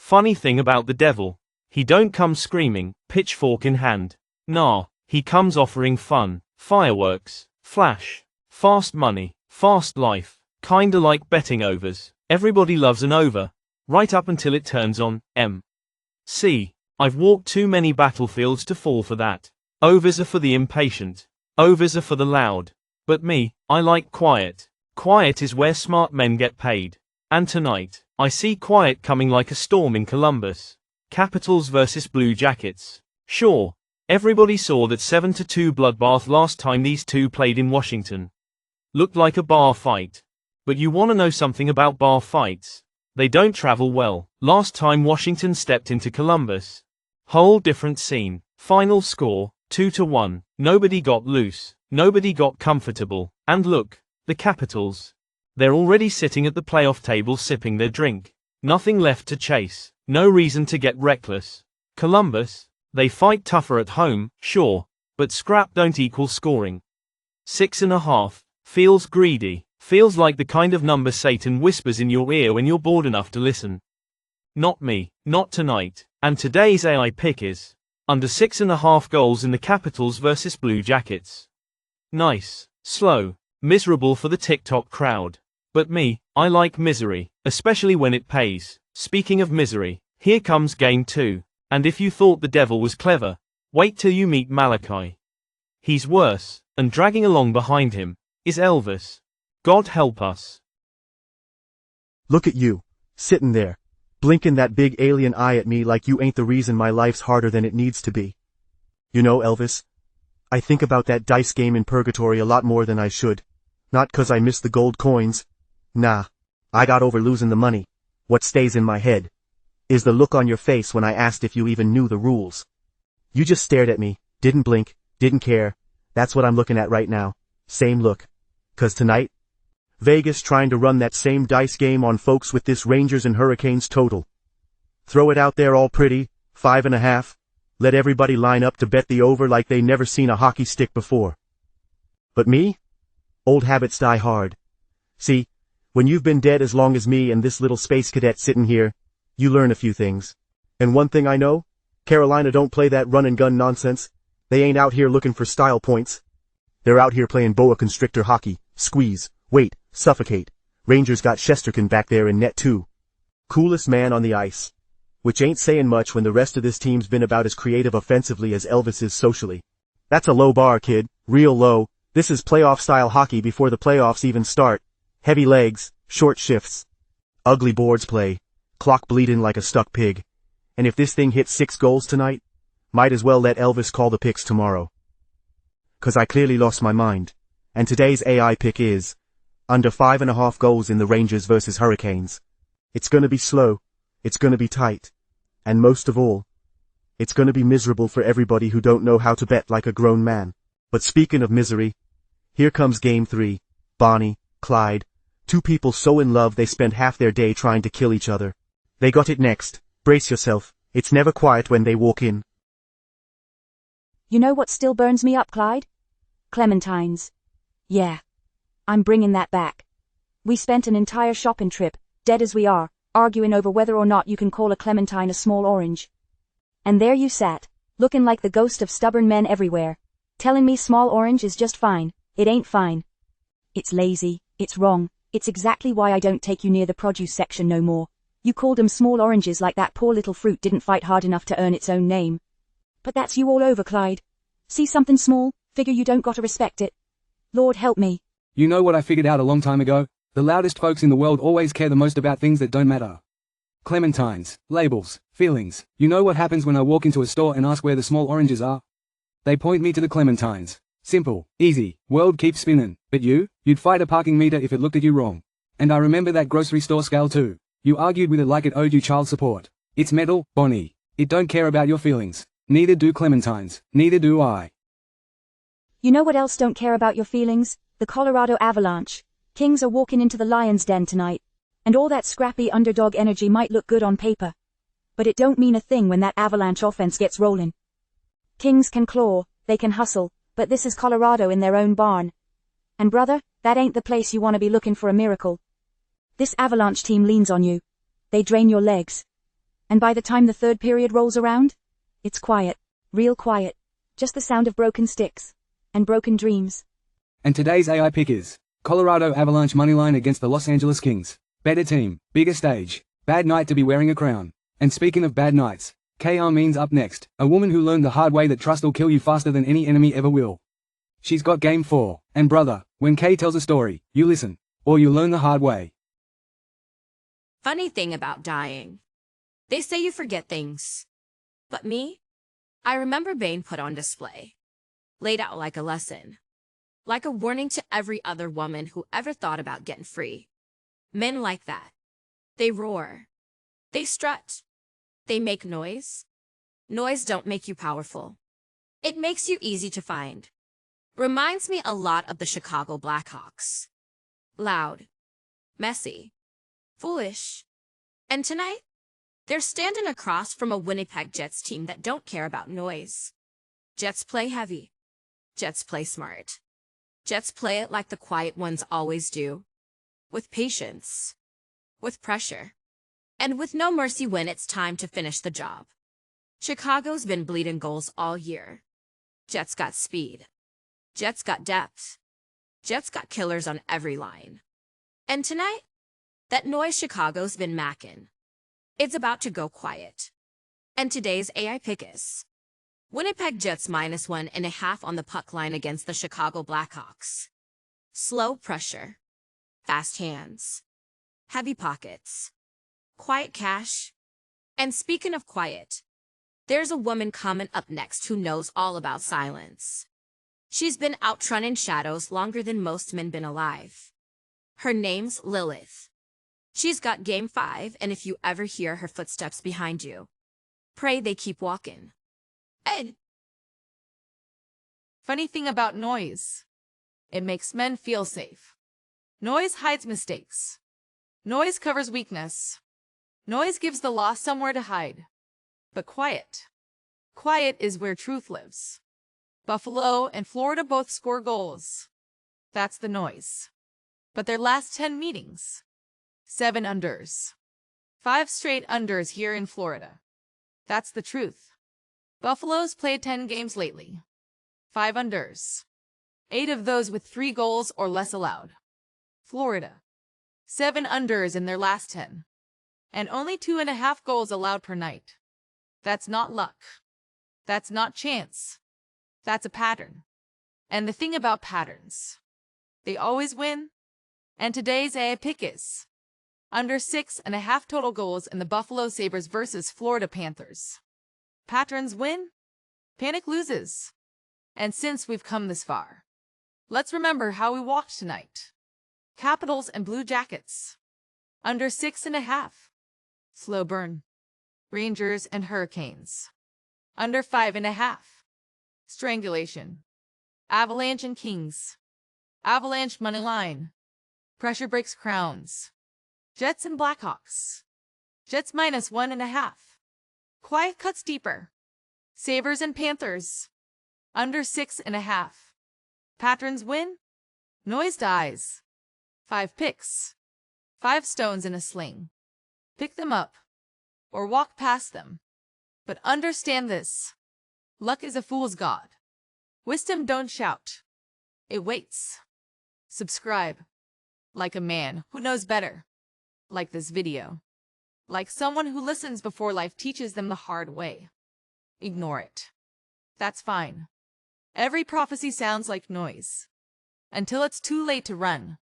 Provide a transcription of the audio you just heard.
Funny thing about the devil, he don't come screaming, pitchfork in hand. Nah, he comes offering fun, fireworks, flash, fast money, fast life, kinda like betting overs. Everybody loves an over, right up until it turns on. See, I've walked too many battlefields to fall for that. Overs are for the impatient. Overs are for the loud. But me, I like quiet. Quiet is where smart men get paid. And tonight, I see quiet coming like a storm in Columbus. Capitals versus Blue Jackets. Sure, everybody saw that 7-2 bloodbath last time these two played in Washington. Looked like a bar fight. But you wanna know something about bar fights? They don't travel well. Last time Washington stepped into Columbus. Whole different scene. Final score, 2-1. Nobody got loose. Nobody got comfortable. And look, the Capitals. They're already sitting at the playoff table sipping their drink. Nothing left to chase. No reason to get reckless. Columbus, they fight tougher at home, sure, but scrap don't equal scoring. 6.5, feels greedy, feels like the kind of number Satan whispers in your ear when you're bored enough to listen. Not me, not tonight, and today's AI pick is under 6.5 goals in the Capitals versus Blue Jackets. Nice, slow, miserable for the TikTok crowd. But me, I like misery, especially when it pays. Speaking of misery, here comes game 2. And if you thought the devil was clever, wait till you meet Malachi. He's worse, and dragging along behind him is Elvis. God help us. Look at you, sitting there, blinking that big alien eye at me like you ain't the reason my life's harder than it needs to be. You know, Elvis, I think about that dice game in purgatory a lot more than I should. Not 'cause I miss the gold coins. Nah, I got over losing the money. What stays in my head is the look on your face when I asked if you even knew the rules. You just stared at me, didn't blink, didn't care. That's what I'm looking at right now. Same look. 'Cause tonight, Vegas trying to run that same dice game on folks with this Rangers and Hurricanes total. Throw it out there all pretty, 5.5. Let everybody line up to bet the over like they never seen a hockey stick before. But me? Old habits die hard. See, when you've been dead as long as me and this little space cadet sitting here, you learn a few things. And one thing I know, Carolina don't play that run and gun nonsense. They ain't out here looking for style points. They're out here playing boa constrictor hockey, squeeze, wait, suffocate. Rangers got Shesterkin back there in net too. Coolest man on the ice. Which ain't saying much when the rest of this team's been about as creative offensively as Elvis is socially. That's a low bar, kid, real low. This is playoff-style hockey before the playoffs even start. Heavy legs, short shifts. Ugly boards play. Clock bleeding like a stuck pig. And if this thing hits 6 goals tonight, might as well let Elvis call the picks tomorrow. 'Cause I clearly lost my mind. And today's AI pick is under 5.5 goals in the Rangers versus Hurricanes. It's gonna be slow. It's gonna be tight. And most of all, it's gonna be miserable for everybody who don't know how to bet like a grown man. But speaking of misery, here comes game 3. Bonnie, Clyde, two people so in love they spend half their day trying to kill each other. They got it next. Brace yourself. It's never quiet when they walk in. You know what still burns me up, Clyde? Clementines. Yeah. I'm bringing that back. We spent an entire shopping trip, dead as we are, arguing over whether or not you can call a clementine a small orange. And there you sat, looking like the ghost of stubborn men everywhere, telling me small orange is just fine. It ain't fine. It's lazy, it's wrong, it's exactly why I don't take you near the produce section no more. You called them small oranges like that poor little fruit didn't fight hard enough to earn its own name. But that's you all over, Clyde. See something small, figure you don't gotta respect it. Lord help me. You know what I figured out a long time ago? The loudest folks in the world always care the most about things that don't matter. Clementines, labels, feelings. You know what happens when I walk into a store and ask where the small oranges are? They point me to the clementines. Simple, easy, world keeps spinning. But you'd fight a parking meter if it looked at you wrong. And I remember that grocery store scale too. You argued with it like it owed you child support. It's metal, Bonnie. It don't care about your feelings. Neither do clementines. Neither do I. You know what else don't care about your feelings? The Colorado Avalanche. Kings are walking into the Lions' den tonight. And all that scrappy underdog energy might look good on paper. But it don't mean a thing when that Avalanche offense gets rolling. Kings can claw, they can hustle, but this is Colorado in their own barn. And brother, that ain't the place you want to be looking for a miracle. This Avalanche team leans on you. They drain your legs. And by the time the third period rolls around, it's quiet. Real quiet. Just the sound of broken sticks. And broken dreams. And today's AI pick is Colorado Avalanche moneyline against the Los Angeles Kings. Better team, bigger stage. Bad night to be wearing a crown. And speaking of bad nights, KR means up next, a woman who learned the hard way that trust will kill you faster than any enemy ever will. She's got game 4, and brother, when Kay tells a story, you listen, or you learn the hard way. Funny thing about dying. They say you forget things. But me? I remember being put on display. Laid out like a lesson. Like a warning to every other woman who ever thought about getting free. Men like that. They roar. They strut. They make noise. Noise don't make you powerful. It makes you easy to find. Reminds me a lot of the Chicago Blackhawks. Loud. Messy. Foolish. And tonight, they're standing across from a Winnipeg Jets team that don't care about noise. Jets play heavy. Jets play smart. Jets play it like the quiet ones always do. With patience. With pressure. And with no mercy when it's time to finish the job. Chicago's been bleeding goals all year. Jets got speed. Jets got depth. Jets got killers on every line. And tonight, that noise Chicago's been macking. It's about to go quiet. And today's AI pick is Winnipeg Jets -1.5 on the puck line against the Chicago Blackhawks. Slow pressure. Fast hands. Heavy pockets. Quiet cash. And speaking of quiet, there's a woman coming up next who knows all about silence. She's been outrunning shadows longer than most men been alive. Her name's Lilith. She's got game 5, and if you ever hear her footsteps behind you, pray they keep walking. Ed. Funny thing about noise. It makes men feel safe. Noise hides mistakes. Noise covers weakness. Noise gives the lost somewhere to hide. But quiet. Quiet is where truth lives. Buffalo and Florida both score goals. That's the noise. But their last 10 meetings. 7 unders. 5 straight unders here in Florida. That's the truth. Buffalo's played 10 games lately. 5 unders. 8 of those with 3 goals or less allowed. Florida. 7 unders in their last 10. And only 2.5 goals allowed per night. That's not luck. That's not chance. That's a pattern. And the thing about patterns, they always win. And today's AI pick is under 6.5 total goals in the Buffalo Sabres versus Florida Panthers. Patterns win, panic loses. And since we've come this far, let's remember how we walked tonight. Capitals and Blue Jackets. Under 6.5. Slow burn. Rangers and Hurricanes. Under 5.5. Strangulation. Avalanche and Kings. Avalanche money line. Pressure breaks crowns. Jets and Blackhawks. Jets -1.5. Quiet cuts deeper. Sabres and Panthers. Under 6.5. Patterns win. Noise dies. 5 picks. 5 stones in a sling. Pick them up. Or walk past them. But understand this. Luck is a fool's god. Wisdom don't shout. It waits. Subscribe. Like a man who knows better. Like this video. Like someone who listens before life teaches them the hard way. Ignore it. That's fine. Every prophecy sounds like noise. Until it's too late to run.